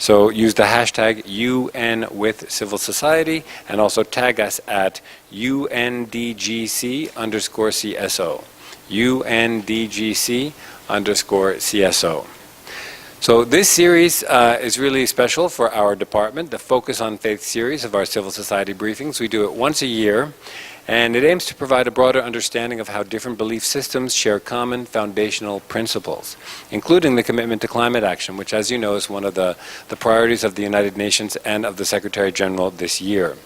So use the hashtag UN with Civil Society and also tag us at UNDGC_CSO. UNDGC_CSO. So this series is really special for our department, the Focus on Faith series of our civil society briefings. We do it once a year, and it aims to provide a broader understanding of how different belief systems share common foundational principles, including the commitment to climate action, which, as you know, is one of the priorities of the United Nations and of the Secretary General this year.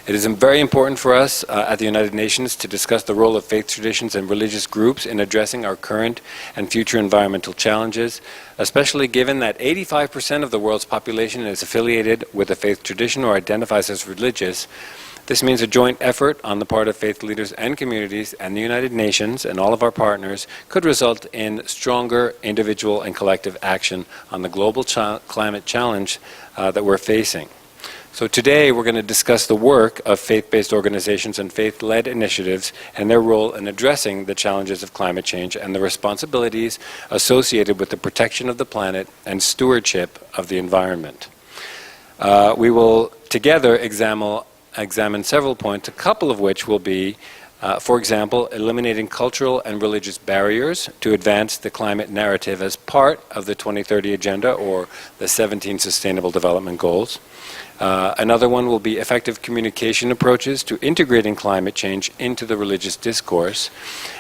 It is very important for us at the United Nations to discuss the role of faith traditions and religious groups in addressing our current and future environmental challenges, especially given that 85% of the world's population is affiliated with a faith tradition or identifies as religious. This means a joint effort on the part of faith leaders and communities and the United Nations and all of our partners could result in stronger individual and collective action on the global climate challenge that we're facing. So today we're going to discuss the work of faith-based organizations and faith-led initiatives and their role in addressing the challenges of climate change and the responsibilities associated with the protection of the planet and stewardship of the environment. We will together examine several points, a couple of which will be, for example, eliminating cultural and religious barriers to advance the climate narrative as part of the 2030 Agenda or the 17 Sustainable Development Goals. Another one will be effective communication approaches to integrating climate change into the religious discourse.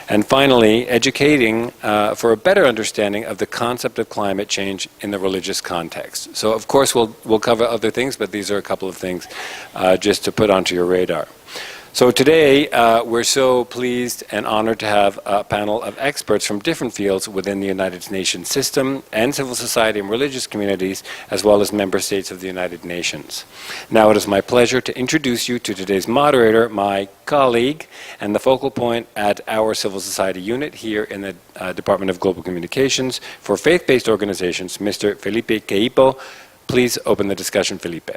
And finally, educating for a better understanding of the concept of climate change in the religious context. So of course we'll cover other things, but these are a couple of things just to put onto your radar. So today, we're so pleased and honored to have a panel of experts from different fields within the United Nations system and civil society and religious communities, as well as member states of the United Nations. Now it is my pleasure to introduce you to today's moderator, my colleague, and the focal point at our civil society unit here in the Department of Global Communications for faith-based organizations, Mr. Felipe Queipo. Please open the discussion, Felipe.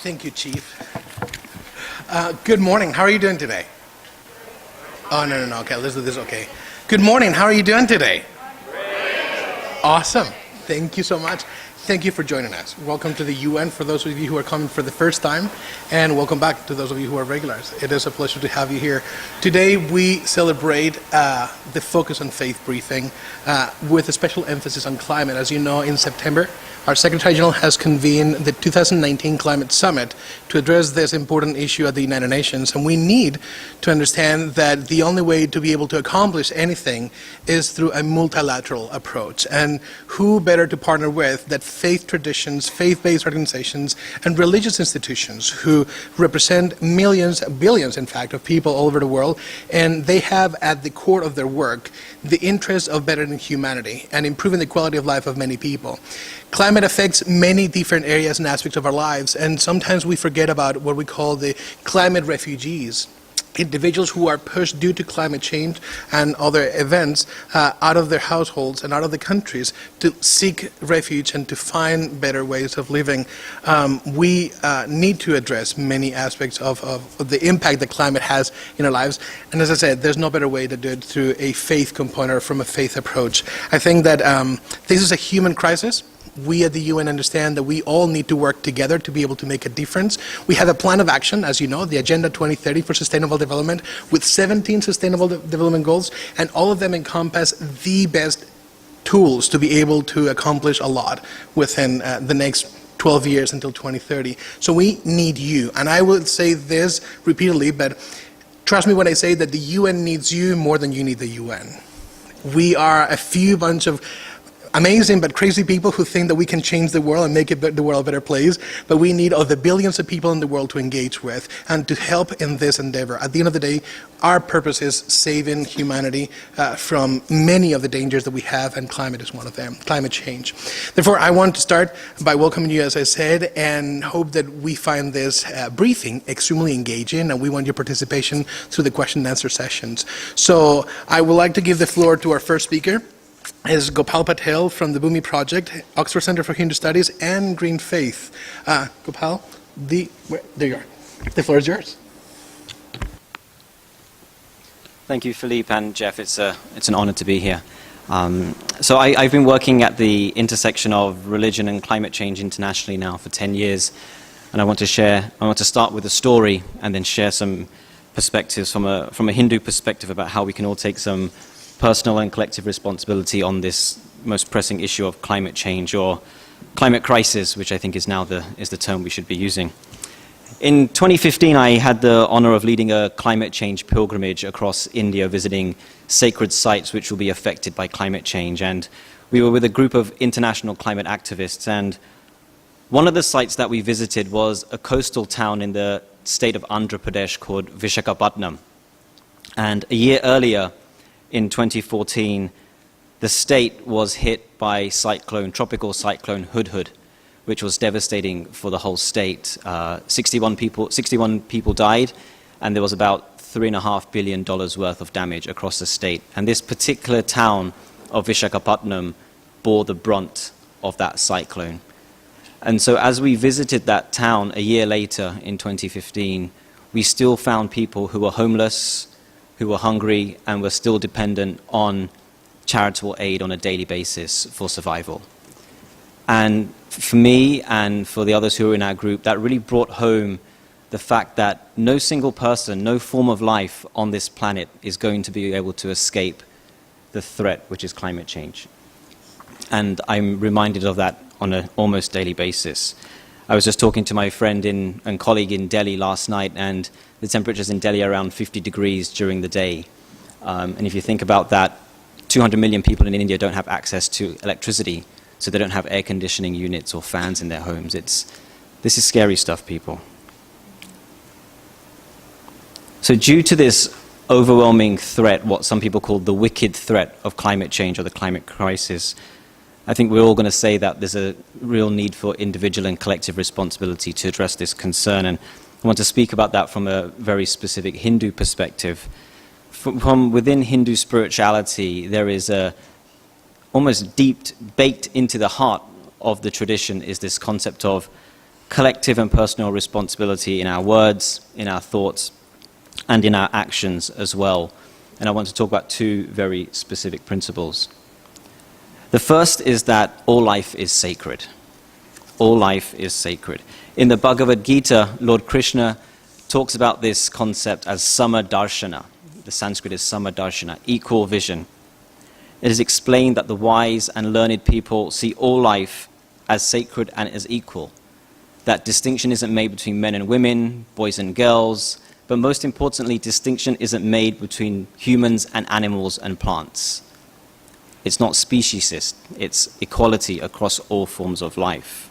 Thank you, Chief. Good morning. How are you doing today? Oh, no. Okay, let's do this. Okay. Good morning. How are you doing today? Great. Awesome. Thank you so much. Thank you for joining us. Welcome to the UN for those of you who are coming for the first time, and welcome back to those of you who are regulars. It is a pleasure to have you here. Today we celebrate the Focus on Faith briefing with a special emphasis on climate. As you know, in September, our Secretary General has convened the 2019 Climate Summit to address this important issue at the United Nations, and we need to understand that the only way to be able to accomplish anything is through a multilateral approach. And who better to partner with than faith traditions, faith-based organizations, and religious institutions who represent millions, billions in fact, of people all over the world, and they have at the core of their work the interest of bettering humanity and improving the quality of life of many people. Climate affects many different areas and aspects of our lives, and sometimes we forget about what we call the climate refugees. Individuals who are pushed due to climate change and other events out of their households and out of the countries to seek refuge and to find better ways of living. We need to address many aspects of the impact that climate has in our lives. And as I said, there's no better way to do it through a faith component or from a faith approach. I think that this is a human crisis. We at the UN understand that we all need to work together to be able to make a difference. We have a plan of action, as you know, the Agenda 2030 for Sustainable Development, with 17 Sustainable Development Goals, and all of them encompass the best tools to be able to accomplish a lot within the next 12 years until 2030. So we need you, and I will say this repeatedly, but trust me when I say that the UN needs you more than you need the UN. We are a few bunch of amazing but crazy people who think that we can change the world and make the world a better place, but we need all the billions of people in the world to engage with and to help in this endeavor. At the end of the day, our purpose is saving humanity from many of the dangers that we have, and climate is one of them, climate change. Therefore, I want to start by welcoming you, as I said, and hope that we find this briefing extremely engaging, and we want your participation through the question and answer sessions. So I would like to give the floor to our first speaker, is Gopal Patel from the Bhumi Project, Oxford Center for Hindu Studies, and Green Faith. Gopal, there you are. The floor is yours. Thank you, Philippe and Jeff. It's an honor to be here. So I've been working at the intersection of religion and climate change internationally now for 10 years. And I want to start with a story and then share some perspectives from a Hindu perspective about how we can all take some personal and collective responsibility on this most pressing issue of climate change, or climate crisis, which I think is now the term we should be using. In 2015, I had the honor of leading a climate change pilgrimage across India, visiting sacred sites which will be affected by climate change. And we were with a group of international climate activists. And one of the sites that we visited was a coastal town in the state of Andhra Pradesh called Visakhapatnam. And a year earlier, in 2014, the state was hit by tropical cyclone Hudhud, which was devastating for the whole state. 61 people died, and there was about $3.5 billion worth of damage across the state. And this particular town of Visakhapatnam bore the brunt of that cyclone. And so as we visited that town a year later in 2015, we still found people who were homeless, who were hungry, and were still dependent on charitable aid on a daily basis for survival. And for me and for the others who were in our group, that really brought home the fact that no single person, no form of life on this planet is going to be able to escape the threat, which is climate change. And I'm reminded of that on an almost daily basis. I was just talking to my friend and colleague in Delhi last night, and the temperatures in Delhi are around 50 degrees during the day. And if you think about that, 200 million people in India don't have access to electricity, so they don't have air conditioning units or fans in their homes. This is scary stuff, people. So due to this overwhelming threat, what some people call the wicked threat of climate change or the climate crisis, I think we're all going to say that there's a real need for individual and collective responsibility to address this concern. And I want to speak about that from a very specific Hindu perspective. From within Hindu spirituality, there is almost baked into the heart of the tradition is this concept of collective and personal responsibility in our words, in our thoughts, and in our actions as well. And I want to talk about two very specific principles. The first is that all life is sacred. All life is sacred. In the Bhagavad Gita, Lord Krishna talks about this concept as Samadarshana. The Sanskrit is Samadarshana, equal vision. It is explained that the wise and learned people see all life as sacred and as equal. That distinction isn't made between men and women, boys and girls, but most importantly, distinction isn't made between humans and animals and plants. It's not speciesist, it's equality across all forms of life.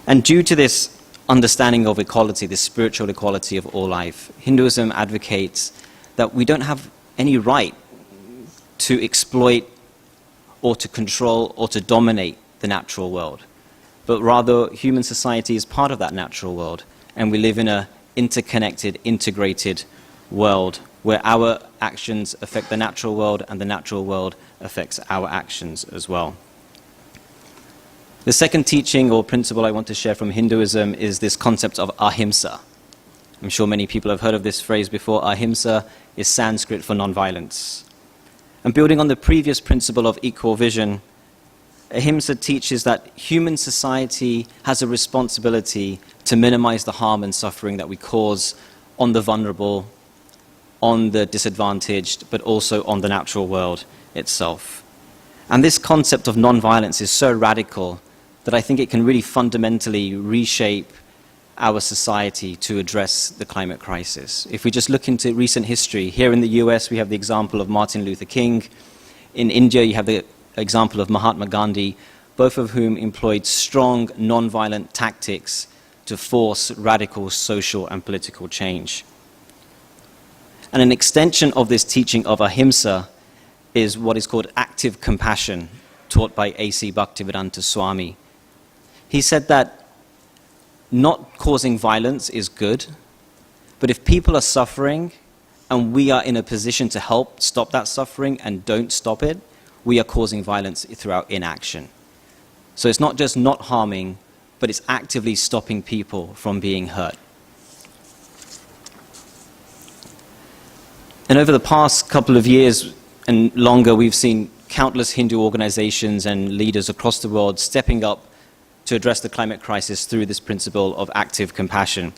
And due to this understanding of equality, this spiritual equality of all life, Hinduism advocates that we don't have any right to exploit or to control or to dominate the natural world, but rather human society is part of that natural world, and we live in an interconnected, integrated world where our actions affect the natural world and the natural world affects our actions as well. The second teaching or principle I want to share from Hinduism is this concept of ahimsa. I'm sure many people have heard of this phrase before. Ahimsa is Sanskrit for non-violence. And building on the previous principle of equal vision, ahimsa teaches that human society has a responsibility to minimize the harm and suffering that we cause on the vulnerable, on the disadvantaged, but also on the natural world itself. And this concept of non-violence is so radical that I think it can really fundamentally reshape our society to address the climate crisis. If we just look into recent history, here in the US we have the example of Martin Luther King. In India you have the example of Mahatma Gandhi, both of whom employed strong non-violent tactics to force radical social and political change. And an extension of this teaching of ahimsa is what is called active compassion, taught by A.C. Bhaktivedanta Swami. He said that not causing violence is good, but if people are suffering and we are in a position to help stop that suffering and don't stop it, we are causing violence through our inaction. So it's not just not harming, but it's actively stopping people from being hurt. And over the past couple of years and longer, we've seen countless Hindu organizations and leaders across the world stepping up to address the climate crisis through this principle of active compassion.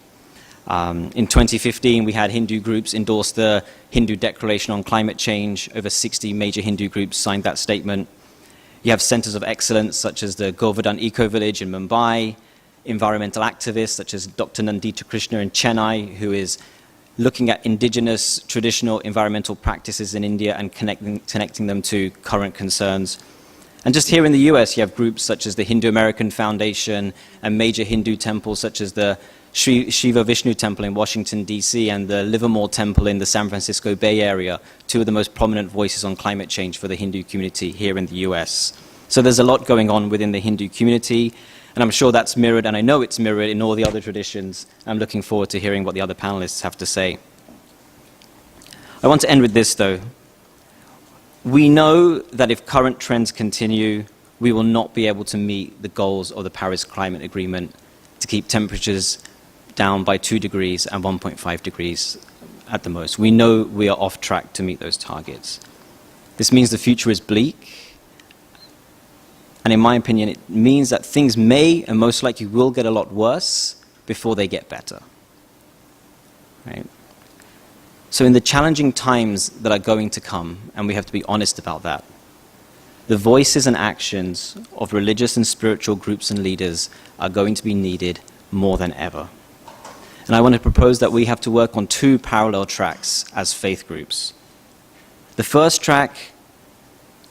In 2015, we had Hindu groups endorse the Hindu Declaration on Climate Change. Over 60 major Hindu groups signed that statement. You have centers of excellence such as the Govardhan Eco Village in Mumbai, environmental activists such as Dr. Nandita Krishna in Chennai, who is looking at indigenous traditional environmental practices in India and connecting them to current concerns. And just here in the US, you have groups such as the Hindu American Foundation and major Hindu temples such as the Shiva Vishnu Temple in Washington, D.C., and the Livermore Temple in the San Francisco Bay Area, two of the most prominent voices on climate change for the Hindu community here in the US. So there's a lot going on within the Hindu community, and I'm sure that's mirrored, and I know it's mirrored in all the other traditions. I'm looking forward to hearing what the other panelists have to say. I want to end with this, though. We know that if current trends continue, we will not be able to meet the goals of the Paris Climate Agreement to keep temperatures down by 2 degrees and 1.5 degrees at the most. We know we are off track to meet those targets. This means the future is bleak, and in my opinion, it means that things may and most likely will get a lot worse before they get better. Right? So in the challenging times that are going to come, and we have to be honest about that, the voices and actions of religious and spiritual groups and leaders are going to be needed more than ever. And I want to propose that we have to work on 2 parallel tracks as faith groups. The first track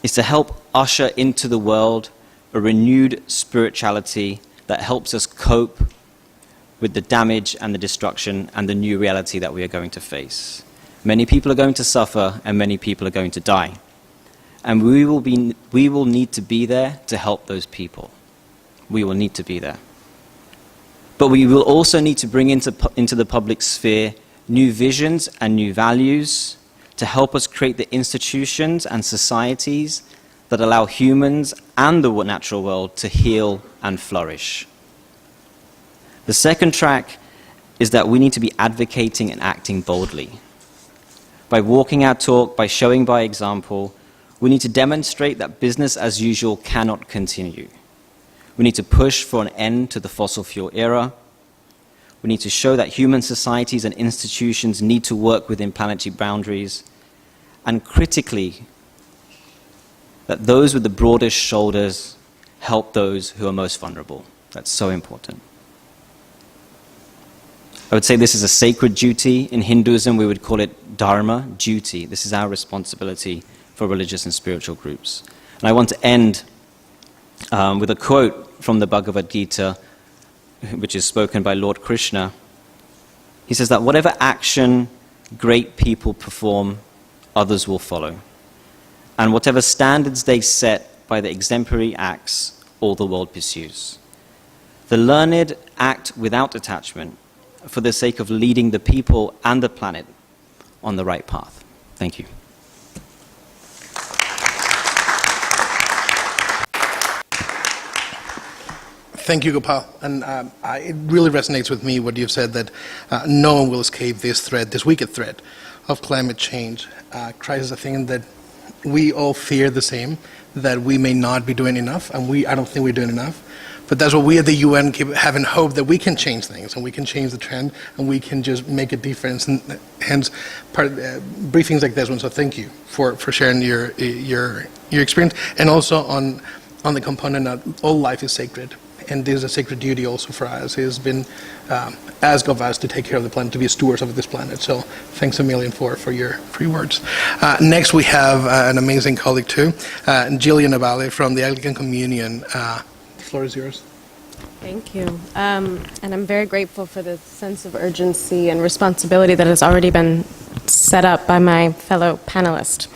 is to help usher into the world a renewed spirituality that helps us cope with the damage and the destruction and the new reality that we are going to face. Many people are going to suffer, and many people are going to die. And we will need to be there to help those people. We will need to be there. But we will also need to bring into the public sphere new visions and new values to help us create the institutions and societies that allow humans and the natural world to heal and flourish. The second track is that we need to be advocating and acting boldly. By walking our talk, by showing by example, we need to demonstrate that business as usual cannot continue. We need to push for an end to the fossil fuel era. We need to show that human societies and institutions need to work within planetary boundaries. And critically, that those with the broadest shoulders help those who are most vulnerable. That's so important. I would say this is a sacred duty. In Hinduism, we would call it dharma, duty. This is our responsibility for religious and spiritual groups. And I want to end with a quote from the Bhagavad Gita, which is spoken by Lord Krishna. He says that whatever action great people perform, others will follow. And whatever standards they set by the exemplary acts, all the world pursues. The learned act without attachment for the sake of leading the people and the planet on the right path. Thank you. Thank you, Gopal. And it really resonates with me what you've said, that no one will escape this threat, this wicked threat of climate change. Crisis, I think that we all fear the same, that we may not be doing enough, and I don't think we're doing enough. But that's what we at the UN keep having hope, that we can change things, and we can change the trend, and we can just make a difference, and hence briefings like this one. So thank you for sharing your experience, and also on the component that all life is sacred. And this is a sacred duty also for us. It has been asked of us to take care of the planet, to be stewards of this planet. So thanks a million for your words. Next, we have an amazing colleague too, Jillian Navale from the Anglican Communion. The floor is yours. Thank you. And I'm very grateful for the sense of urgency and responsibility that has already been set up by my fellow panelists.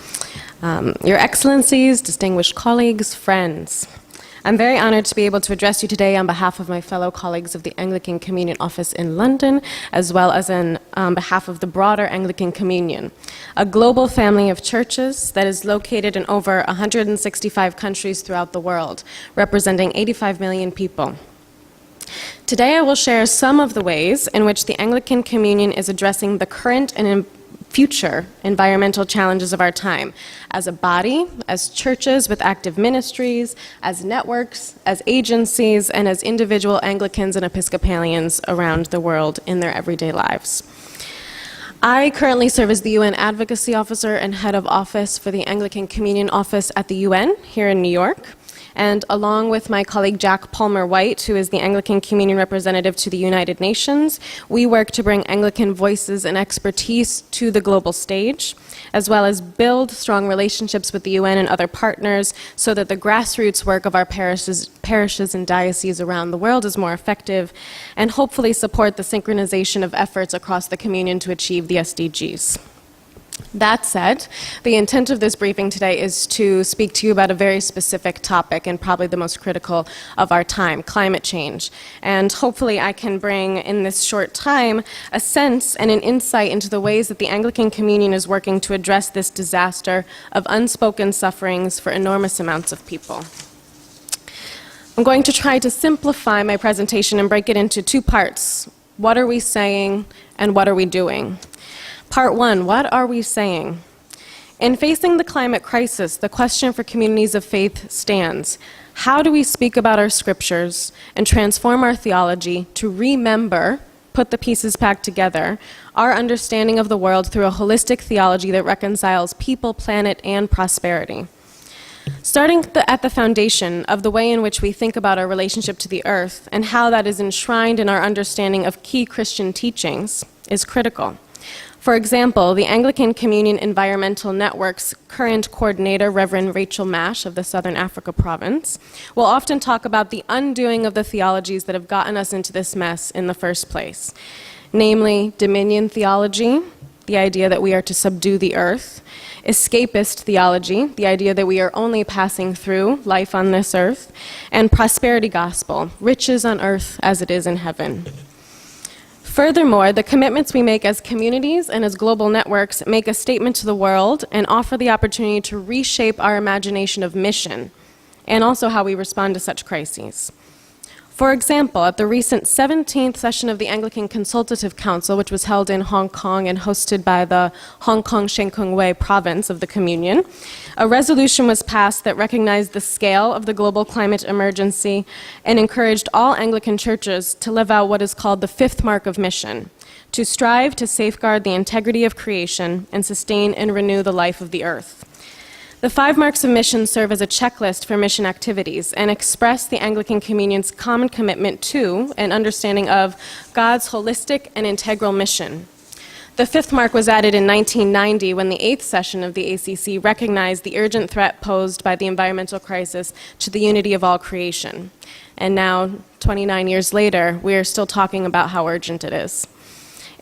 Your Excellencies, distinguished colleagues, friends, I'm very honored to be able to address you today on behalf of my fellow colleagues of the Anglican Communion Office in London, as well as on behalf of the broader Anglican Communion, a global family of churches that is located in over 165 countries throughout the world, representing 85 million people. Today I will share some of the ways in which the Anglican Communion is addressing the current and future environmental challenges of our time as a body, as churches with active ministries, as networks, as agencies, and as individual Anglicans and Episcopalians around the world in their everyday lives. I currently serve as the UN Advocacy Officer and Head of Office for the Anglican Communion Office at the UN here in New York. And along with my colleague Jack Palmer-White, who is the Anglican Communion representative to the United Nations, we work to bring Anglican voices and expertise to the global stage, as well as build strong relationships with the UN and other partners so that the grassroots work of our parishes and dioceses around the world is more effective, and hopefully support the synchronization of efforts across the communion to achieve the SDGs. That said, the intent of this briefing today is to speak to you about a very specific topic and probably the most critical of our time, climate change. And hopefully I can bring in this short time a sense and an insight into the ways that the Anglican Communion is working to address this disaster of unspoken sufferings for enormous amounts of people. I'm going to try to simplify my presentation and break it into two parts. What are we saying and what are we doing? Part one, what are we saying? In facing the climate crisis, the question for communities of faith stands. How do we speak about our scriptures and transform our theology to remember, put the pieces back together, our understanding of the world through a holistic theology that reconciles people, planet, and prosperity? Starting at the foundation of the way in which we think about our relationship to the earth and how that is enshrined in our understanding of key Christian teachings is critical. For example, the Anglican Communion Environmental Network's current coordinator, Reverend Rachel Mash of the Southern Africa Province, will often talk about the undoing of the theologies that have gotten us into this mess in the first place, namely dominion theology, the idea that we are to subdue the earth, escapist theology, the idea that we are only passing through life on this earth, and prosperity gospel, riches on earth as it is in heaven. Furthermore, the commitments we make as communities and as global networks make a statement to the world and offer the opportunity to reshape our imagination of mission and also how we respond to such crises. For example, at the recent 17th session of the Anglican Consultative Council, which was held in Hong Kong and hosted by the Hong Kong Shen Kung Wei province of the Communion, a resolution was passed that recognized the scale of the global climate emergency and encouraged all Anglican churches to live out what is called the fifth mark of mission, to strive to safeguard the integrity of creation and sustain and renew the life of the earth. The 5 marks of mission serve as a checklist for mission activities and express the Anglican Communion's common commitment to and understanding of God's holistic and integral mission. The 5th mark was added in 1990 when the 8th session of the ACC recognized the urgent threat posed by the environmental crisis to the unity of all creation. And now, 29 years later, we are still talking about how urgent it is.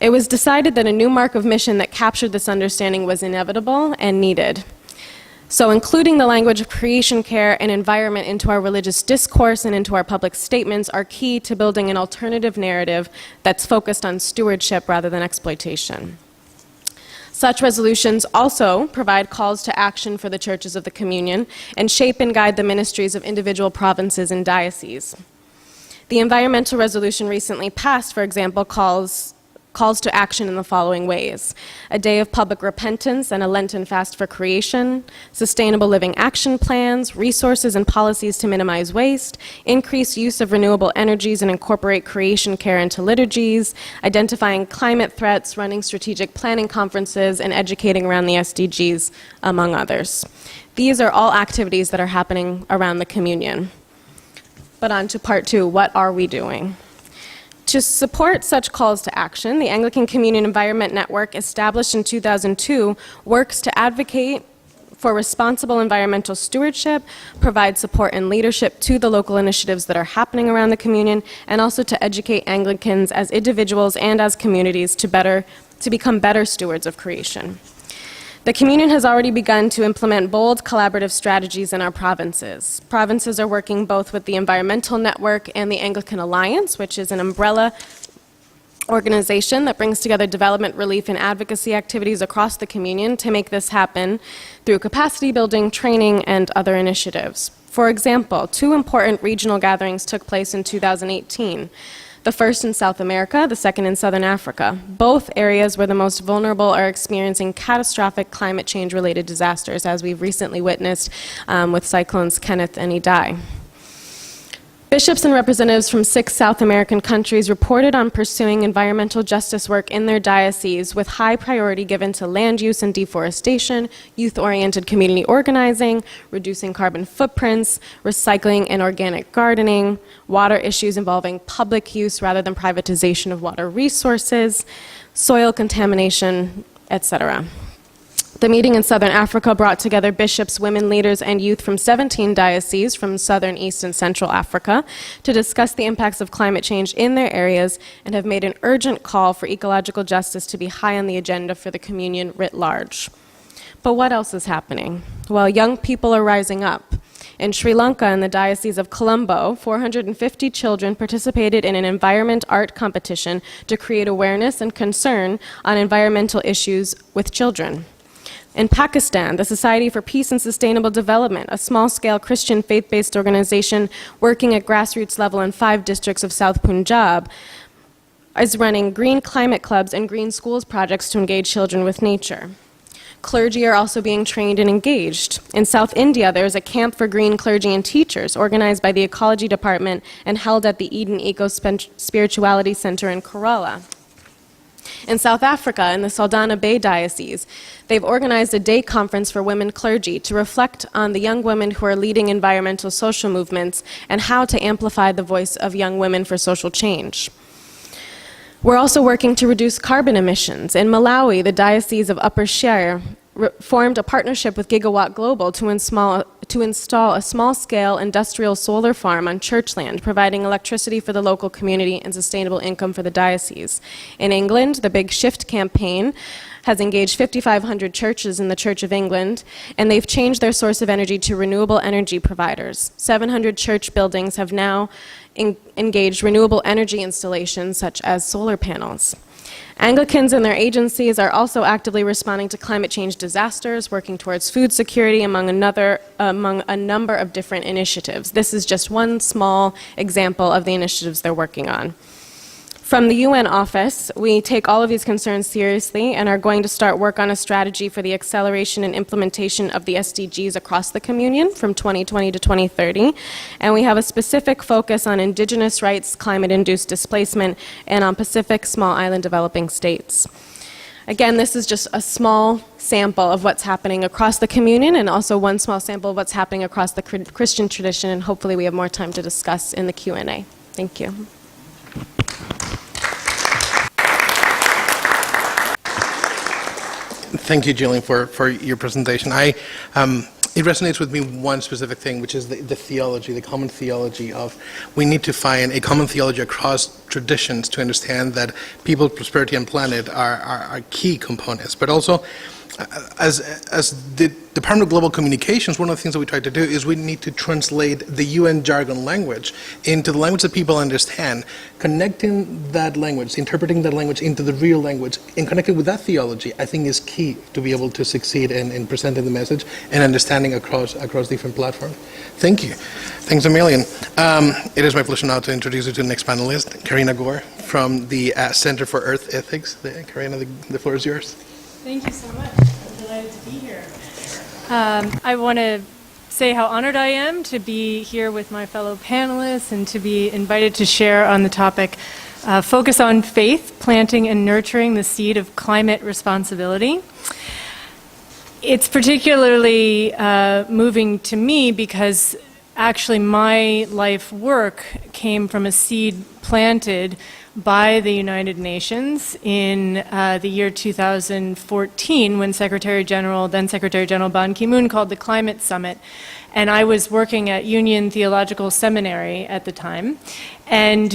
It was decided that a new mark of mission that captured this understanding was inevitable and needed. So including the language of creation care and environment into our religious discourse and into our public statements are key to building an alternative narrative that's focused on stewardship rather than exploitation. Such resolutions also provide calls to action for the churches of the Communion and shape and guide the ministries of individual provinces and dioceses. The environmental resolution recently passed, for example, calls to action in the following ways: a day of public repentance and a Lenten fast for creation, sustainable living action plans, resources and policies to minimize waste, increase use of renewable energies and incorporate creation care into liturgies, identifying climate threats, running strategic planning conferences, and educating around the SDGs, among others. These are all activities that are happening around the Communion. But on to part 2, what are we doing? To support such calls to action, the Anglican Communion Environment Network, established in 2002, works to advocate for responsible environmental stewardship, provide support and leadership to the local initiatives that are happening around the Communion, and also to educate Anglicans as individuals and as communities to become better stewards of creation. The Communion has already begun to implement bold collaborative strategies in our provinces. Provinces are working both with the Environmental Network and the Anglican Alliance, which is an umbrella organization that brings together development, relief, and advocacy activities across the Communion to make this happen through capacity building, training, and other initiatives. For example, 2 important regional gatherings took place in 2018. the first in South America, the second in Southern Africa, both areas where the most vulnerable are experiencing catastrophic climate change-related disasters, as we've recently witnessed with cyclones Kenneth and Idai. Bishops and representatives from 6 South American countries reported on pursuing environmental justice work in their dioceses with high priority given to land use and deforestation, youth-oriented community organizing, reducing carbon footprints, recycling and organic gardening, water issues involving public use rather than privatization of water resources, soil contamination, etc. The meeting in Southern Africa brought together bishops, women leaders, and youth from 17 dioceses from Southern, East, and Central Africa to discuss the impacts of climate change in their areas and have made an urgent call for ecological justice to be high on the agenda for the communion writ large. But what else is happening? Well, young people are rising up. In Sri Lanka, in the Diocese of Colombo, 450 children participated in an environment art competition to create awareness and concern on environmental issues with children. In Pakistan, the Society for Peace and Sustainable Development, a small-scale Christian faith-based organization working at grassroots level in 5 districts of South Punjab, is running green climate clubs and green schools projects to engage children with nature. Clergy are also being trained and engaged. In South India, there is a camp for green clergy and teachers organized by the Ecology Department and held at the Eden Eco-Spirituality Center in Kerala. In South Africa, in the Saldanha Bay Diocese, they've organized a day conference for women clergy to reflect on the young women who are leading environmental social movements and how to amplify the voice of young women for social change. We're also working to reduce carbon emissions. In Malawi, the Diocese of Upper Shire formed a partnership with Gigawatt Global to install a small-scale industrial solar farm on church land, providing electricity for the local community and sustainable income for the diocese. In England, the Big Shift campaign has engaged 5,500 churches in the Church of England, and they've changed their source of energy to renewable energy providers. 700 church buildings have now engaged renewable energy installations such as solar panels. Anglicans and their agencies are also actively responding to climate change disasters, working towards food security among a number of different initiatives. This is just one small example of the initiatives they're working on. From the UN office, we take all of these concerns seriously and are going to start work on a strategy for the acceleration and implementation of the SDGs across the Communion from 2020 to 2030. And we have a specific focus on indigenous rights, climate-induced displacement, and on Pacific small island developing states. Again, this is just a small sample of what's happening across the Communion and also one small sample of what's happening across the Christian tradition, and hopefully we have more time to discuss in the Q&A. Thank you. Thank you, Jillian, for your presentation. It resonates with me one specific thing, which is the theology, the common theology of we need to find a common theology across traditions to understand that people, prosperity, and planet are key components. But also, as the Department of Global Communications, one of the things that we try to do is we need to translate the UN jargon language into the language that people understand, connecting that language, interpreting that language into the real language, and connecting with that theology, I think is key to be able to succeed in presenting the message and understanding across different platforms. Thank you. Thanks a million. It is my pleasure now to introduce you to the next panelist, Karina Gore from the Center for Earth Ethics. Karina, the floor is yours. Thank you so much. I'm delighted to be here. I want to say how honored I am to be here with my fellow panelists and to be invited to share on the topic Focus on Faith, Planting and Nurturing the Seed of Climate Responsibility. It's particularly moving to me because actually my life work came from a seed planted by the United Nations in the year 2014 when then Secretary General Ban Ki-moon called the Climate Summit. And I was working at Union Theological Seminary at the time, and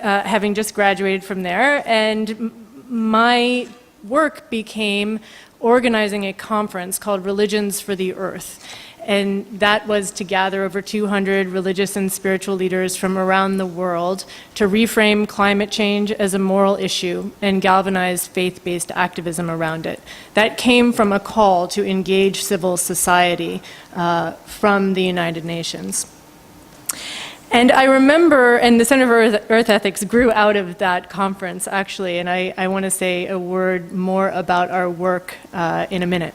having just graduated from there, and my work became organizing a conference called Religions for the Earth. And that was to gather over 200 religious and spiritual leaders from around the world to reframe climate change as a moral issue and galvanize faith-based activism around it. That came from a call to engage civil society from the United Nations. And I remember, and the Center for Earth Ethics grew out of that conference, actually, and I want to say a word more about our work in a minute.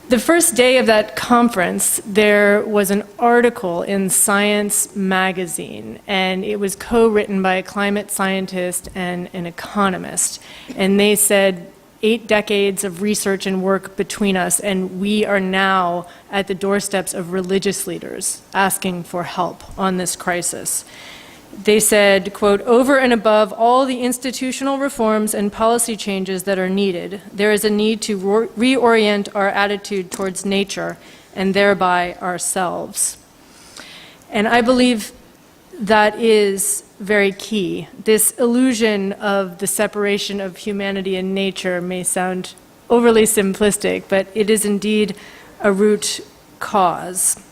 The first day of that conference, there was an article in Science magazine, and it was co-written by a climate scientist and an economist. And they said, 8 decades of research and work between us, and we are now at the doorsteps of religious leaders asking for help on this crisis. They said, quote, over and above all the institutional reforms and policy changes that are needed, there is a need to reorient our attitude towards nature and thereby ourselves. And I believe that is very key. This illusion of the separation of humanity and nature may sound overly simplistic, but it is indeed a root cause.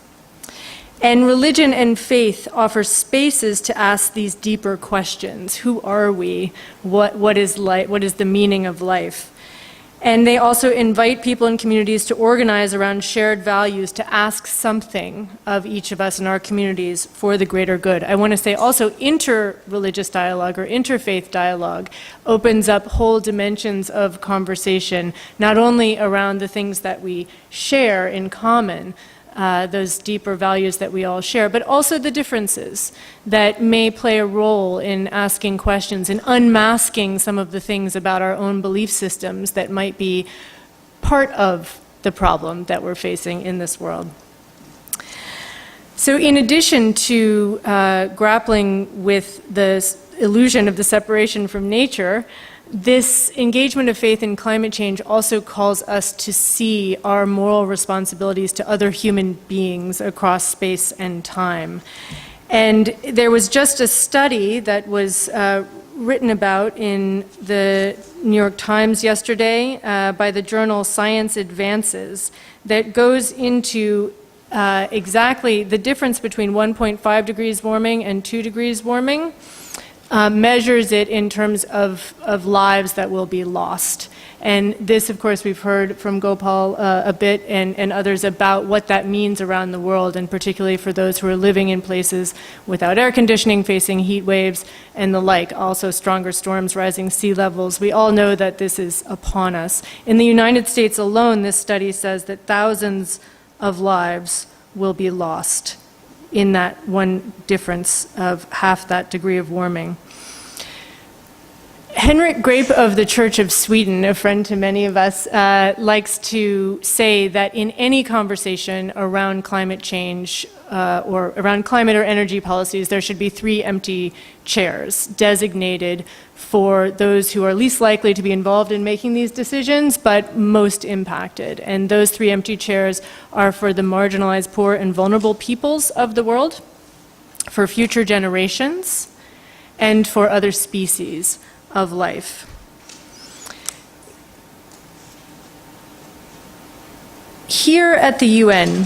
And religion and faith offer spaces to ask these deeper questions. Who are we? What is life? What is the meaning of life? And they also invite people and communities to organize around shared values, to ask something of each of us in our communities for the greater good. I want to say also inter-religious dialogue or interfaith dialogue opens up whole dimensions of conversation, not only around the things that we share in common, those deeper values that we all share, but also the differences that may play a role in asking questions and unmasking some of the things about our own belief systems that might be part of the problem that we're facing in this world. So in addition to grappling with the illusion of the separation from nature, this engagement of faith in climate change also calls us to see our moral responsibilities to other human beings across space and time. And there was just a study that was written about in the New York Times yesterday by the journal Science Advances that goes into exactly the difference between 1.5 degrees warming and 2 degrees warming. Measures it in terms of lives that will be lost. And this, of course, we've heard from Gopal a bit and others about what that means around the world, and particularly for those who are living in places without air conditioning, facing heat waves and the like, also stronger storms, rising sea levels. We all know that this is upon us. In the United States alone, this study says that thousands of lives will be lost in that one difference of half that degree of warming. Henrik Grape of the Church of Sweden, a friend to many of us, likes to say that in any conversation around climate change or around climate or energy policies, there should be 3 empty chairs designated for those who are least likely to be involved in making these decisions, but most impacted. And those 3 empty chairs are for the marginalized, poor, and vulnerable peoples of the world, for future generations, and for other species of life. Here at the UN,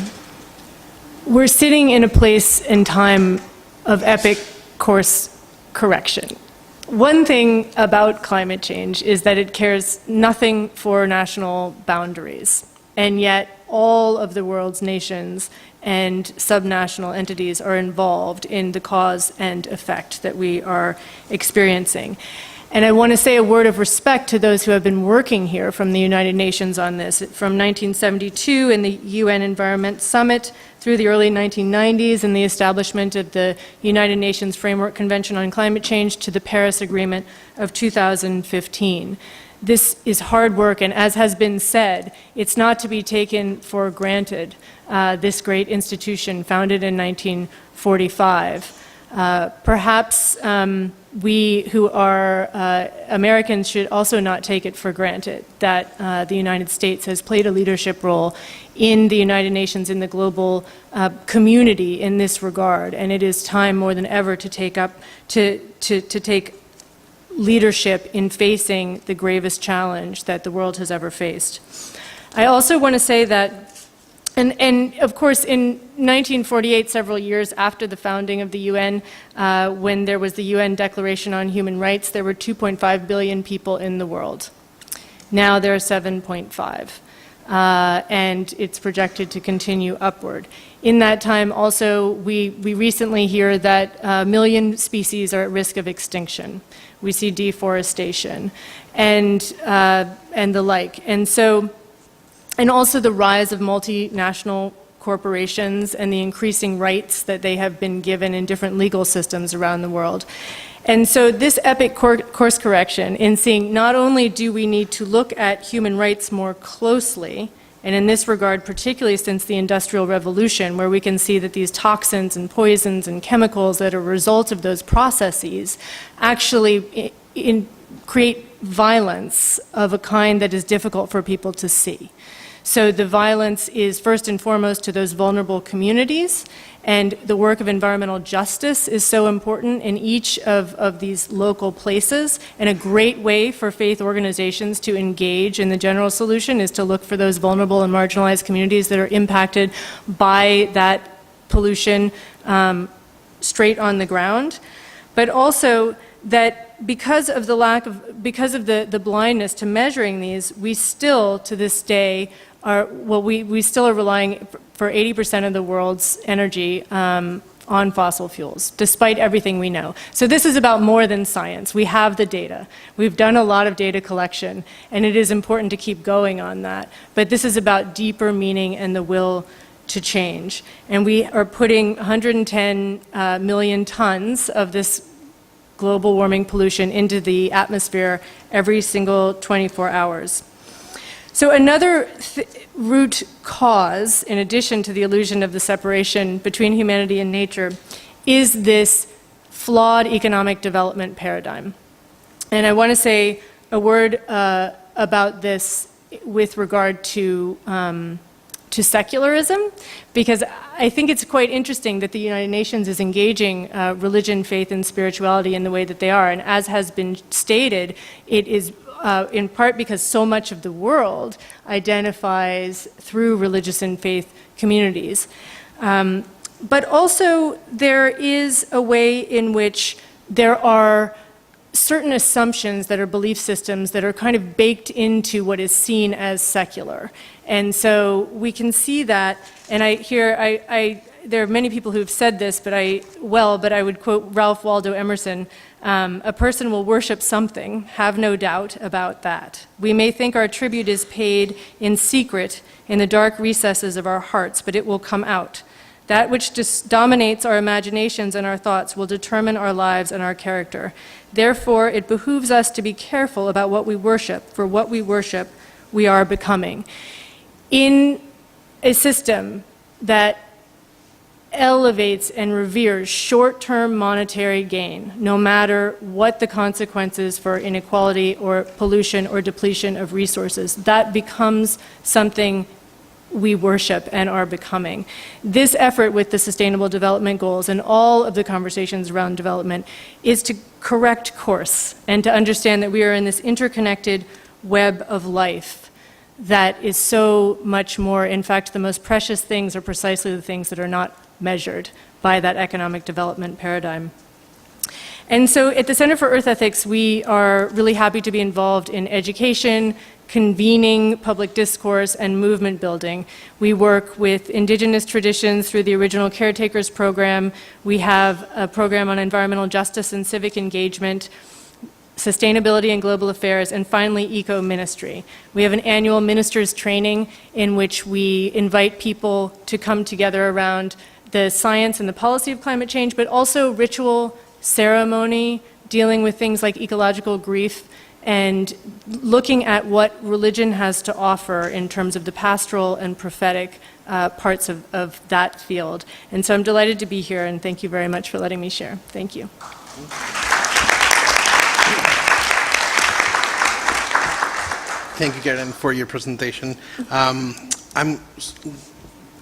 we're sitting in a place and time of epic course correction. One thing about climate change is that it cares nothing for national boundaries, and yet all of the world's nations and subnational entities are involved in the cause and effect that we are experiencing. And I want to say a word of respect to those who have been working here from the United Nations on this. From 1972 in the UN Environment Summit through the early 1990s and the establishment of the United Nations Framework Convention on Climate Change to the Paris Agreement of 2015. This is hard work, and as has been said, it's not to be taken for granted, this great institution founded in 1945. Perhaps we who are Americans should also not take it for granted that the United States has played a leadership role in the United Nations, in the global community in this regard, and it is time more than ever to take leadership in facing the gravest challenge that the world has ever faced. I also want to say that and of course, in 1948, several years after the founding of the UN, when there was the UN Declaration on Human Rights, there were 2.5 billion people in the world. Now there are 7.5. and it's projected to continue upward. In that time, also, we recently hear that 1 million species are at risk of extinction. We see deforestation and the like. And also the rise of multinational corporations and the increasing rights that they have been given in different legal systems around the world. And so this epic course correction in seeing not only do we need to look at human rights more closely, and in this regard, particularly since the Industrial Revolution, where we can see that these toxins and poisons and chemicals that are a result of those processes actually create violence of a kind that is difficult for people to see. So the violence is first and foremost to those vulnerable communities, and the work of environmental justice is so important in each of these local places. And a great way for faith organizations to engage in the general solution is to look for those vulnerable and marginalized communities that are impacted by that pollution straight on the ground. But also that because of the blindness to measuring these, we still, to this day, we still are relying for 80% of the world's energy on fossil fuels, despite everything we know. So this is about more than science. We have the data. We've done a lot of data collection, and it is important to keep going on that. But this is about deeper meaning and the will to change. And we are putting 110 million tons of this global warming pollution into the atmosphere every single 24 hours. So another root cause, in addition to the illusion of the separation between humanity and nature, is this flawed economic development paradigm. And I want to say a word about this with regard to secularism, because I think it's quite interesting that the United Nations is engaging religion, faith, and spirituality in the way that they are. And as has been stated, it is in part because so much of the world identifies through religious and faith communities. But also there is a way in which there are certain assumptions that are belief systems that are kind of baked into what is seen as secular. And so we can see that, and there are many people who have said this, but I would quote Ralph Waldo Emerson, a person will worship something, have no doubt about that. We may think our tribute is paid in secret in the dark recesses of our hearts, but it will come out. That which dominates our imaginations and our thoughts will determine our lives and our character. Therefore, it behooves us to be careful about what we worship, for what we worship, we are becoming. In a system that elevates and reveres short-term monetary gain, no matter what the consequences for inequality or pollution or depletion of resources, that becomes something we worship and are becoming. This effort with the Sustainable Development Goals and all of the conversations around development is to correct course and to understand that we are in this interconnected web of life that is so much more. In fact, the most precious things are precisely the things that are not measured by that economic development paradigm. And so at the Center for Earth Ethics, we are really happy to be involved in education, convening public discourse, and movement building. We work with indigenous traditions through the Original Caretakers program. We have a program on environmental justice and civic engagement, sustainability and global affairs, and finally, eco-ministry. We have an annual ministers' training in which we invite people to come together around the science and the policy of climate change, but also ritual, ceremony, dealing with things like ecological grief, and looking at what religion has to offer in terms of the pastoral and prophetic parts of that field. And so I'm delighted to be here, and thank you very much for letting me share. Thank you. Thank you, Karen, for your presentation. I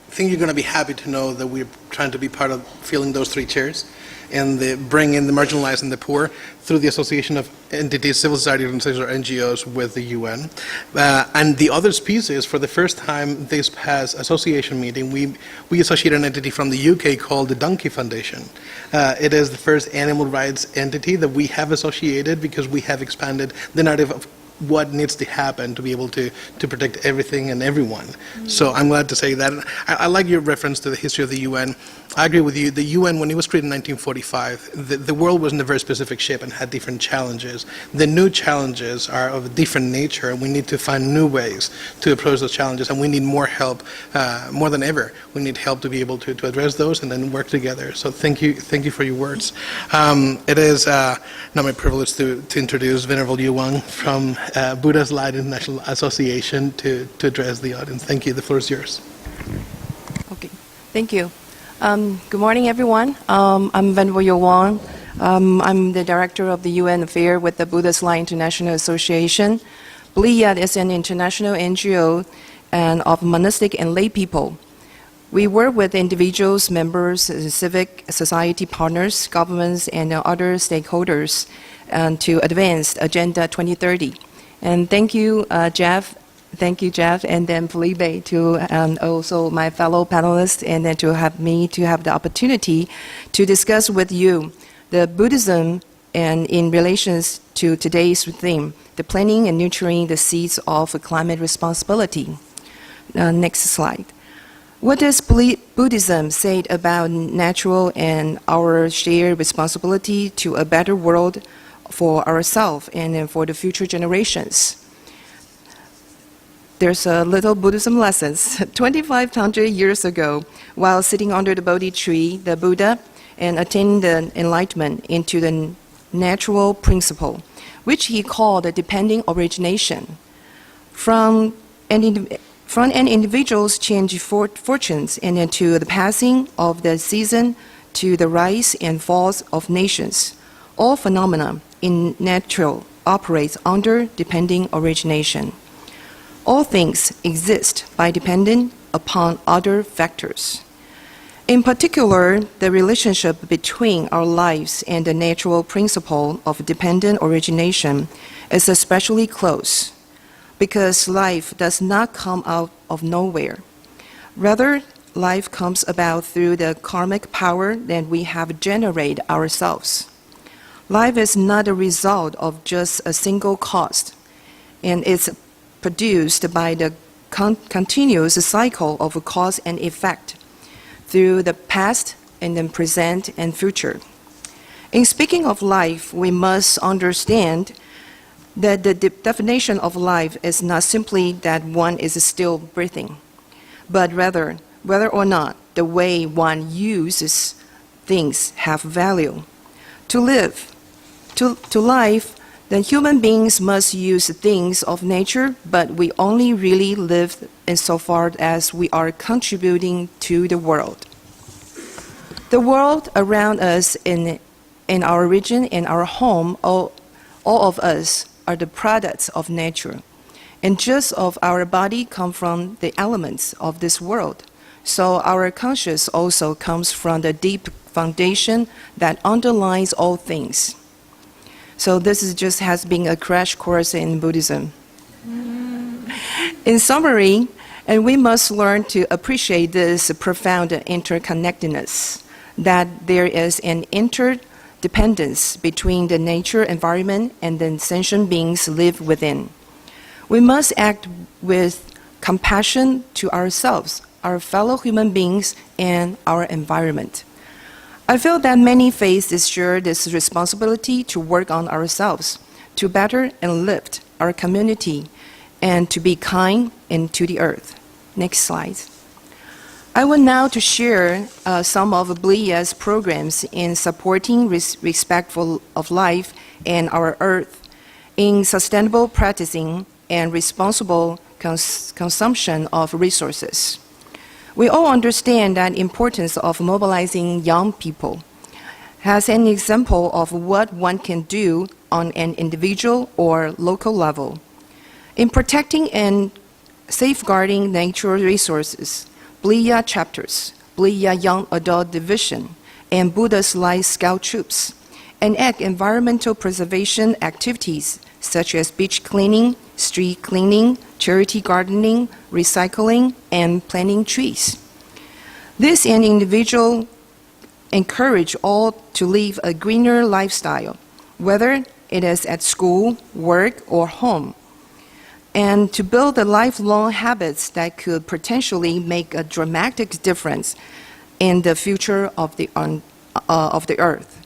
think you're going to be happy to know that we're trying to be part of filling those three chairs and bring in the marginalized and the poor through the Association of Entities, Civil Society Organizations, or NGOs with the UN. And the other piece is, for the first time this past association meeting, we associated an entity from the UK called the Donkey Foundation. It is the first animal rights entity that we have associated because we have expanded the narrative of what needs to happen to be able to protect everything and everyone. So I'm glad to say that. I like your reference to the history of the UN. I agree with you. The UN, when it was created in 1945, the world was in a very specific shape and had different challenges. The new challenges are of a different nature, and we need to find new ways to approach those challenges, and we need more help, more than ever. We need help to be able to address those and then work together. So thank you for your words. It is now my privilege to introduce Venerable Yu Wang from Buddha's Light International Association to address the audience. Thank you. The floor is yours. Okay, thank you. Good morning, everyone. I'm Venerable Yu Wang. I'm the director of the UN Affair with the Buddha's Light International Association. BLIAD is an international NGO and of monastic and lay people. We work with individuals, members, civic society partners, governments, and other stakeholders to advance Agenda 2030. And thank you, Jeff. Thank you, Jeff, and then Felipe, to also my fellow panelists, and then to have the opportunity to discuss with you the Buddhism and in relations to today's theme, the planting and nurturing the seeds of climate responsibility. Next slide. What does Buddhism say about natural and our shared responsibility to a better world for ourselves and for the future generations? There's a little Buddhism lessons. 2,500 years ago, while sitting under the Bodhi tree, the Buddha and attained the enlightenment into the natural principle, which he called the depending origination. From an individual's change fortunes and then to the passing of the season to the rise and falls of nations, all phenomena in natural operates under depending origination. All things exist by depending upon other factors. In particular, the relationship between our lives and the natural principle of dependent origination is especially close, because life does not come out of nowhere. Rather, life comes about through the karmic power that we have generated ourselves. Life is not a result of just a single cause, and it's produced by the continuous cycle of cause and effect through the past and then present and future. In speaking of life, we must understand that the definition of life is not simply that one is still breathing, but rather whether or not the way one uses things have value. To live, to life, then human beings must use things of nature, but we only really live insofar as we are contributing to the world. The world around us in our region, in our home, all of us are the products of nature. And just of our body come from the elements of this world. So our conscience also comes from the deep foundation that underlies all things. So this has been a crash course in Buddhism. In summary, and we must learn to appreciate this profound interconnectedness, that there is an interdependence between the nature environment and the sentient beings live within. We must act with compassion to ourselves, our fellow human beings, and our environment. I feel that many faiths share this responsibility to work on ourselves, to better and lift our community, and to be kind to the earth. Next slide. I want now to share some of BLIA's programs in supporting respectful of life and our earth, in sustainable practicing and responsible consumption of resources. We all understand that importance of mobilizing young people. As an example of what one can do on an individual or local level. In protecting and safeguarding natural resources, BLIA chapters, BLIA Young Adult Division, and Buddha's Light Scout Troops enact environmental preservation activities such as beach cleaning, street cleaning, charity gardening, recycling, and planting trees. This and individual encourage all to live a greener lifestyle, whether it is at school, work, or home, and to build the lifelong habits that could potentially make a dramatic difference in the future of the Earth.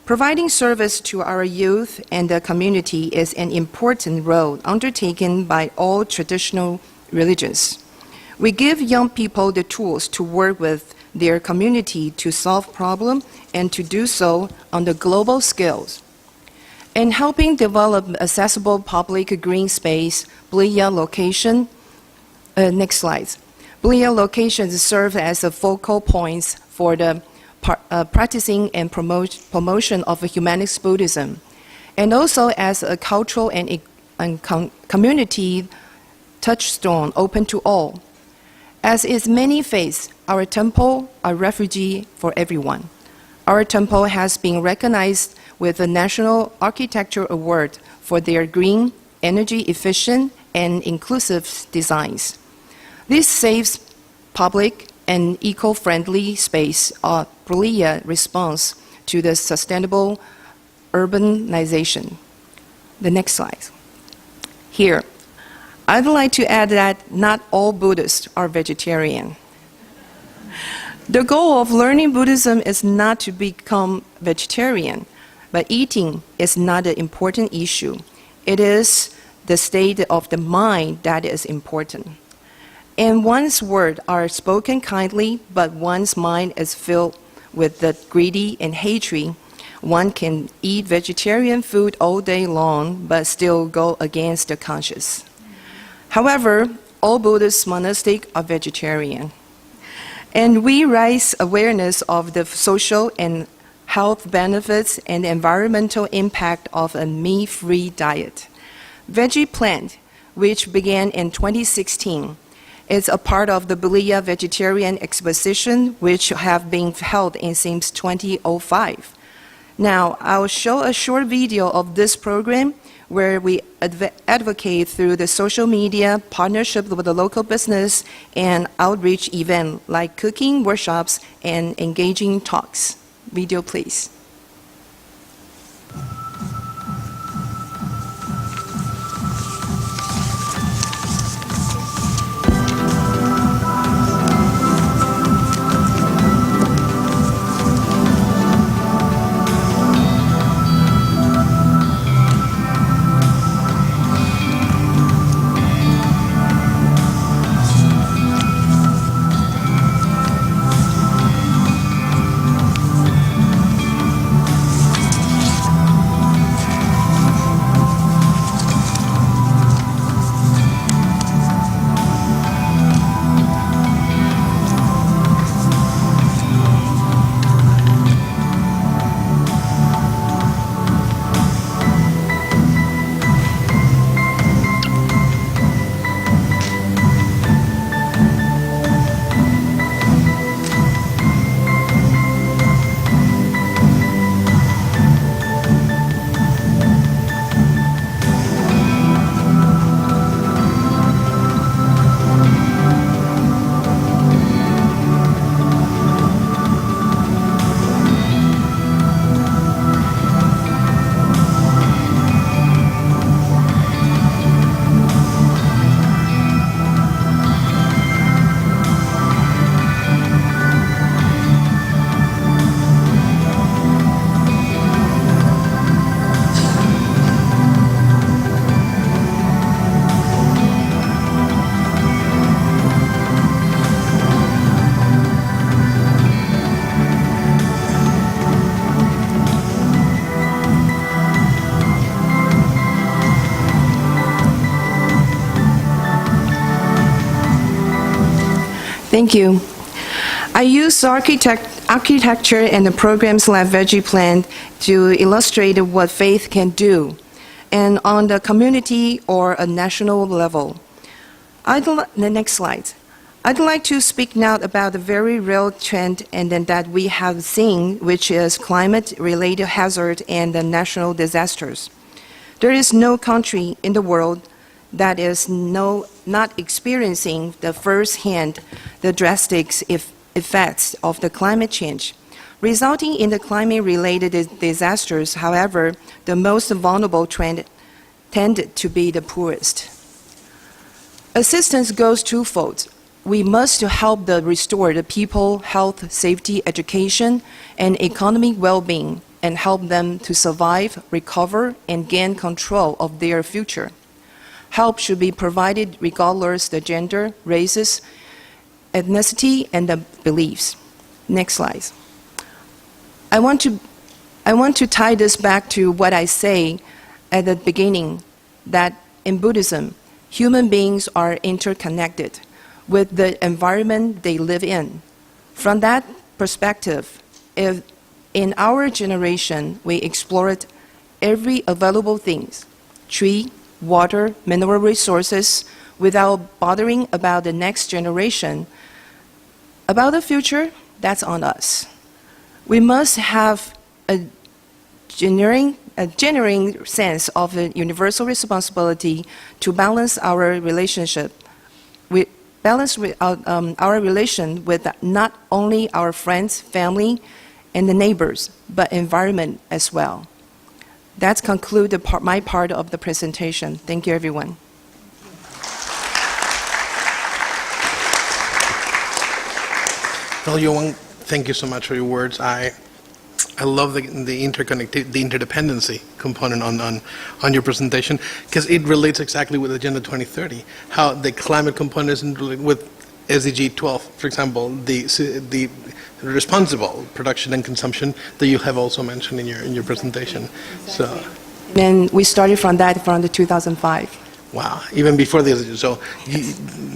Providing service to our youth and the community is an important role undertaken by all traditional religions. We give young people the tools to work with their community to solve problems and to do so on the global scales. In helping develop accessible public green space, Belia location, next slide. Belia locations serve as a focal points for the practicing and promotion of humanist Buddhism, and also as a cultural and community touchstone open to all. As its many faiths, our temple are refuge for everyone. Our temple has been recognized with the National Architecture Award for their green, energy-efficient, and inclusive designs. This saves public and eco-friendly space of Belia response to the sustainable urbanization. The next slide. Here, I'd like to add that not all Buddhists are vegetarian. The goal of learning Buddhism is not to become vegetarian, but eating is not the important issue. It is the state of the mind that is important. And one's words are spoken kindly, but one's mind is filled with the greedy and hatred. One can eat vegetarian food all day long, but still go against the conscience. However, all Buddhist monastics are vegetarian. And we raise awareness of the social and health benefits and environmental impact of a meat-free diet. Veggie Plant, which began in 2016, is a part of the Belia Vegetarian Exposition, which have been held since 2005. Now, I'll show a short video of this program where we advocate through the social media, partnership with the local business, and outreach event like cooking workshops and engaging talks. Video, please. Thank you. I use architecture and the programs like Veggie Plant to illustrate what faith can do, and on the community or a national level. The next slide. I'd like to speak now about the very real trend and then that we have seen, which is climate-related hazard and the national disasters. There is no country in the world that is not experiencing the first-hand the drastic effects of the climate change. Resulting in the climate-related disasters, however, the most vulnerable tend to be the poorest. Assistance goes twofold. We must help restore the people, health, safety, education, and economic well-being, and help them to survive, recover, and gain control of their future. Help should be provided regardless the gender, races, ethnicity, and the beliefs. Next slide. I want to tie this back to what I say at the beginning, that in Buddhism, human beings are interconnected with the environment they live in. From that perspective, if in our generation we explored every available thing, tree, water, mineral resources, without bothering about the next generation, about the future, that's on us. We must have a genuine sense of a universal responsibility to balance our relationship, our relation with not only our friends, family, and the neighbors, but environment as well. That concludes my part of the presentation. Thank you, everyone. Well, Young, thank you so much for your words. I love the interconnectivity, the interdependency component on your presentation, because it relates exactly with Agenda 2030, how the climate component is interlinked with SDG 12, for example, the responsible production and consumption that you have also mentioned in your presentation. So, And we started from the 2005. wow, even before the SDGs. So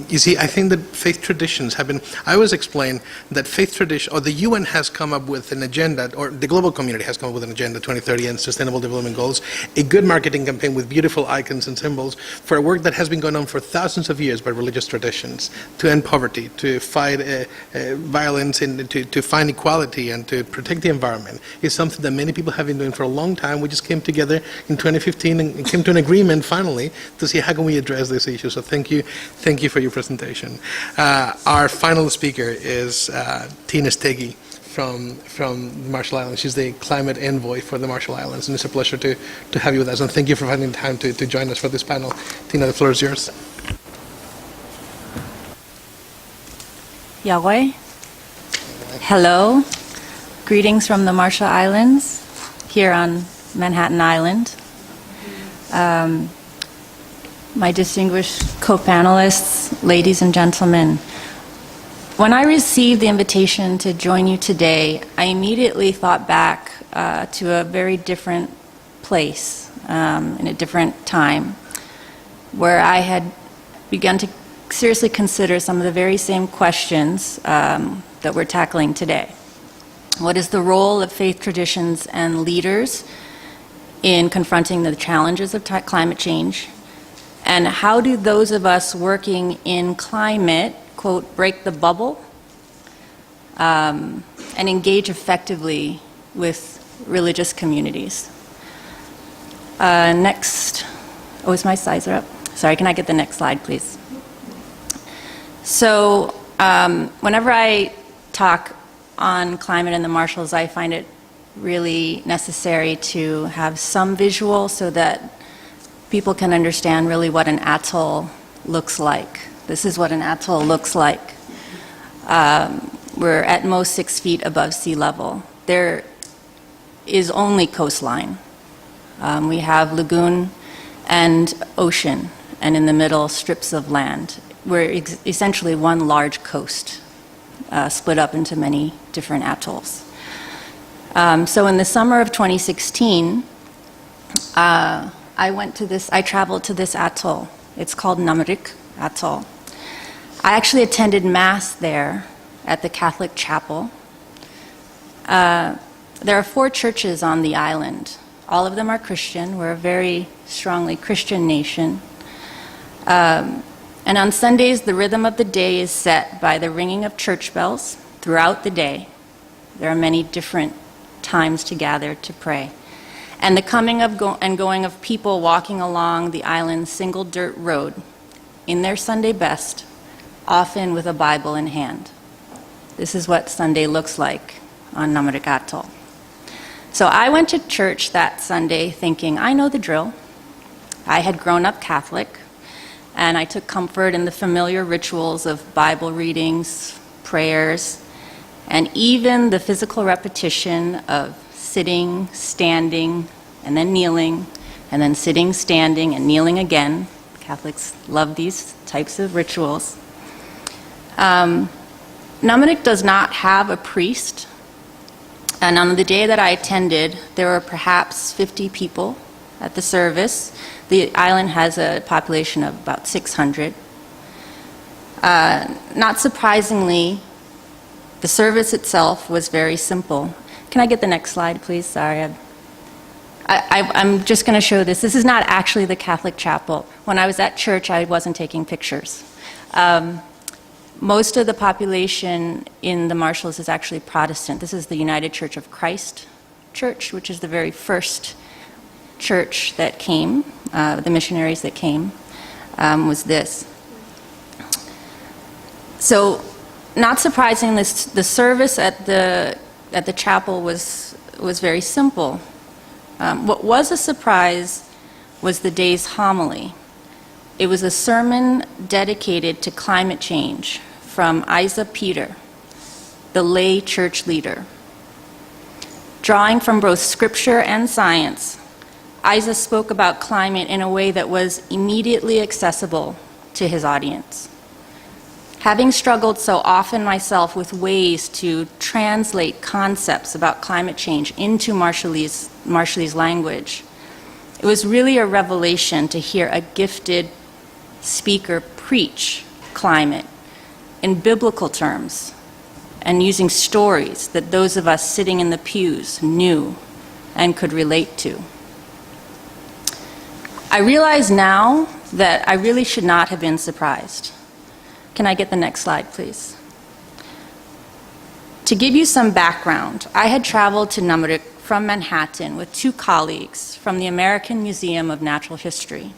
you see, I think that faith traditions have been, I always explain that faith tradition, or the UN has come up with an agenda, or the global community has come up with an agenda 2030 and Sustainable Development Goals, a good marketing campaign with beautiful icons and symbols for a work that has been going on for thousands of years by religious traditions, to end poverty, to fight violence, and to find equality, and to protect the environment. It's something that many people have been doing for a long time. We just came together in 2015 and came to an agreement finally to see how can we address this issue. So thank you for your presentation. Our final speaker is Tina Stegi from the Marshall Islands. She's the climate envoy for the Marshall Islands, and it's a pleasure to have you with us. And thank you for finding time to join us for this panel. Tina, the floor is yours. Yahweh. Hello. Greetings from the Marshall Islands, here on Manhattan Island. My distinguished co-panelists, ladies and gentlemen. When I received the invitation to join you today, I immediately thought back to a very different place, in a different time, where I had begun to seriously consider some of the very same questions that we're tackling today. What is the role of faith traditions and leaders in confronting the challenges of climate change? And how do those of us working in climate, quote, break the bubble and engage effectively with religious communities? Next. Oh, is my slides are up? Sorry, can I get the next slide, please? So whenever I talk on climate in the Marshalls, I find it really necessary to have some visual so that people can understand really what an atoll looks like. This is what an atoll looks like. We're at most 6 feet above sea level. There is only coastline. We have lagoon and ocean, and in the middle, strips of land. We're essentially one large coast, split up into many different atolls. So in the summer of 2016, I traveled to this atoll. It's called Namrik Atoll. I actually attended Mass there at the Catholic Chapel. There are 4 churches on the island. All of them are Christian. We're a very strongly Christian nation. And on Sundays, the rhythm of the day is set by the ringing of church bells throughout the day. There are many different times to gather to pray. And the coming of and going of people walking along the island's single dirt road in their Sunday best, often with a Bible in hand. This is what Sunday looks like on Namrik Atoll. So I went to church that Sunday thinking, I know the drill. I had grown up Catholic, and I took comfort in the familiar rituals of Bible readings, prayers, and even the physical repetition of sitting, standing, and then kneeling, and then sitting, standing, and kneeling again. Catholics love these types of rituals. Namarik does not have a priest, and on the day that I attended, there were perhaps 50 people at the service. The island has a population of about 600. Not surprisingly, the service itself was very simple. Can I get the next slide, please? Sorry. I'm just going to show this. This is not actually the Catholic chapel. When I was at church, I wasn't taking pictures. Most of the population in the Marshalls is actually Protestant. This is the United Church of Christ Church, which is the very first church that came, the missionaries that came, was this. So, not surprisingly, the service at the chapel was very simple. What was a surprise was the day's homily. It was a sermon dedicated to climate change from Isa Peter, the lay church leader. Drawing from both scripture and science, Isa spoke about climate in a way that was immediately accessible to his audience. Having struggled so often myself with ways to translate concepts about climate change into Marshallese language, it was really a revelation to hear a gifted speaker preach climate in biblical terms and using stories that those of us sitting in the pews knew and could relate to. I realize now that I really should not have been surprised. Can I get the next slide, please? To give you some background, I had traveled to Namarik from Manhattan with 2 colleagues from the American Museum of Natural History.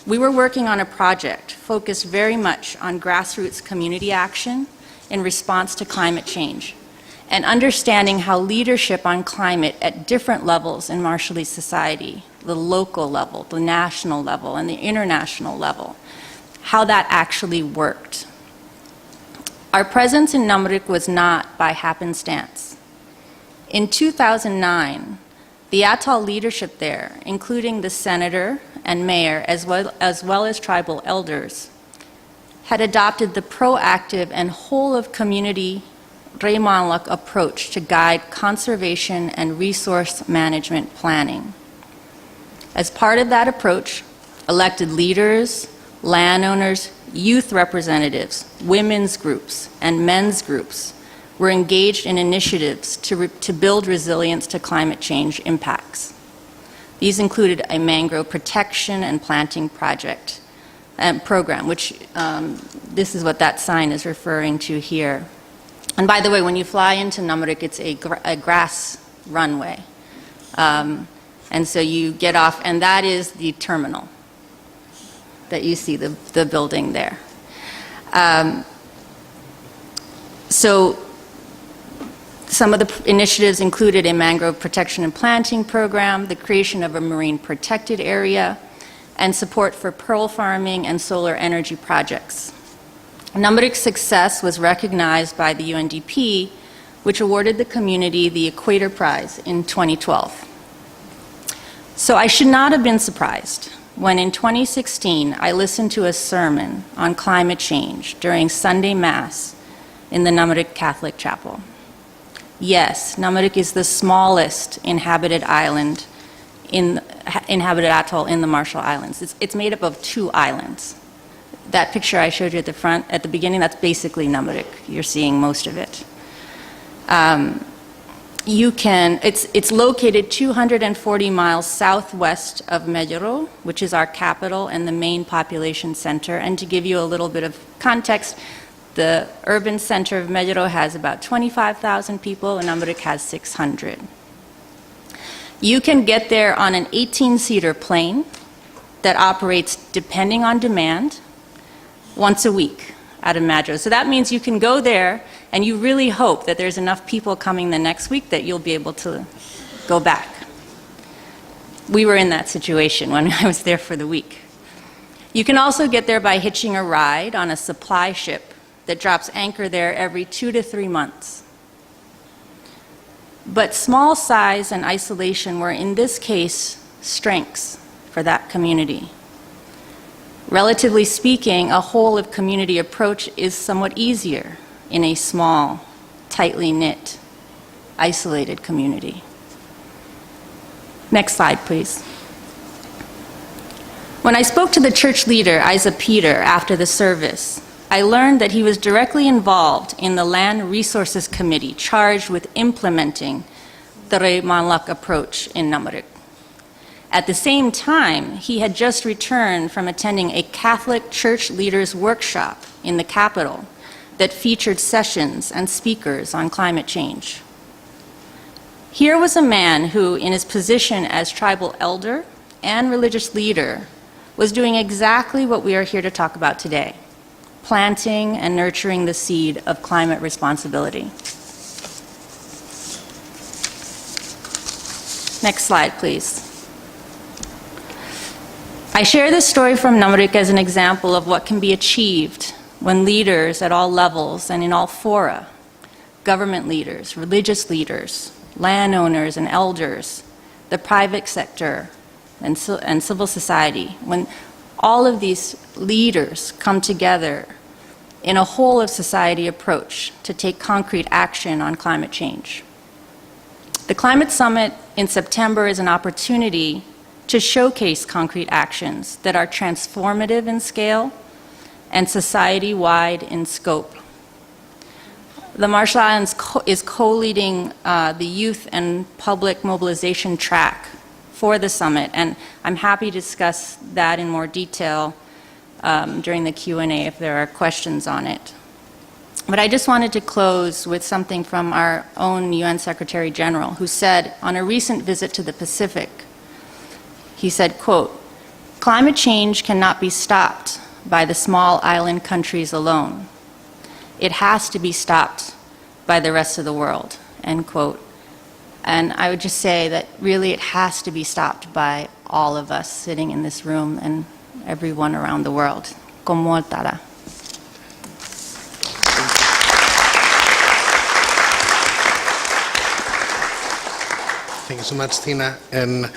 We were working on a project focused very much on grassroots community action in response to climate change and understanding how leadership on climate at different levels in Marshallese society, the local level, the national level, and the international level, how that actually worked. Our presence in Namarik was not by happenstance. In 2009, the atoll leadership there, including the senator and mayor, as well as tribal elders, had adopted the proactive and whole-of-community Reimanluk approach to guide conservation and resource management planning. As part of that approach, elected leaders, landowners, youth representatives, women's groups, and men's groups were engaged in initiatives to build resilience to climate change impacts. These included a mangrove protection and planting project and program, which this is what that sign is referring to here. And by the way, when you fly into Namarik, it's a grass runway. And so you get off, and that is the terminal that you see, the building there. So some of the initiatives included a mangrove protection and planting program, the creation of a marine protected area, and support for pearl farming and solar energy projects. Namarik's success was recognized by the UNDP, which awarded the community the Equator Prize in 2012. So I should not have been surprised when in 2016 I listened to a sermon on climate change during Sunday Mass in the Namarik Catholic Chapel. Yes, Namarik is the smallest inhabited island, inhabited atoll in the Marshall Islands. It's made up of 2 islands. That picture I showed you at the front, at the beginning, that's basically Namarik. You're seeing most of it. It's located 240 miles southwest of Medjero, which is our capital and the main population center. And to give you a little bit of context, the urban center of Medjero has about 25,000 people, and Namarik has 600. You can get there on an 18-seater plane that operates, depending on demand, once a week out of Medjero. So that means you can go there, and you really hope that there's enough people coming the next week that you'll be able to go back. We were in that situation when I was there for the week. You can also get there by hitching a ride on a supply ship that drops anchor there every 2 to 3 months. But small size and isolation were, in this case, strengths for that community. Relatively speaking, a whole of community approach is somewhat easier in a small, tightly knit, isolated community. Next slide, please. When I spoke to the church leader, Isa Peter, after the service, I learned that he was directly involved in the Land Resources Committee charged with implementing the Rey Manlak approach in Namaruk. At the same time, he had just returned from attending a Catholic church leaders workshop in the capital that featured sessions and speakers on climate change. Here was a man who, in his position as tribal elder and religious leader, was doing exactly what we are here to talk about today: planting and nurturing the seed of climate responsibility. Next slide, please. I share this story from Namaruk as an example of what can be achieved when leaders at all levels and in all fora, government leaders, religious leaders, landowners and elders, the private sector, and civil society, when all of these leaders come together in a whole of society approach to take concrete action on climate change. The Climate Summit in September is an opportunity to showcase concrete actions that are transformative in scale and society-wide in scope. The Marshall Islands is co-leading the youth and public mobilization track for the summit, and I'm happy to discuss that in more detail during the Q&A if there are questions on it. But I just wanted to close with something from our own UN Secretary General, who said on a recent visit to the Pacific, he said, quote, "Climate change cannot be stopped by the small island countries alone. It has to be stopped by the rest of the world," end quote. And I would just say that really it has to be stopped by all of us sitting in this room and everyone around the world. Como tara. Thank you so much, Tina. And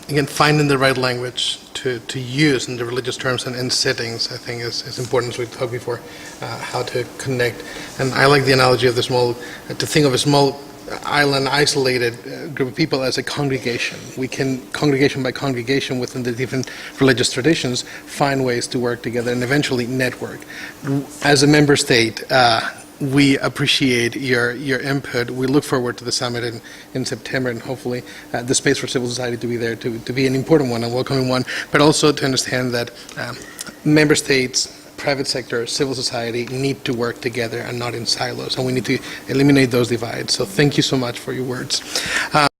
again, finding the right language to use in the religious terms and settings, I think is important, as we've talked before, how to connect. And I like the analogy of the small, to think of a small island, isolated group of people as a congregation. We can, congregation by congregation within the different religious traditions, find ways to work together and eventually network. As a member state, we appreciate your input. We look forward to the summit in September, and hopefully the space for civil society to be there, to be an important one, a welcoming one, but also to understand that member states, private sector, civil society need to work together and not in silos, and we need to eliminate those divides. So thank you so much for your words.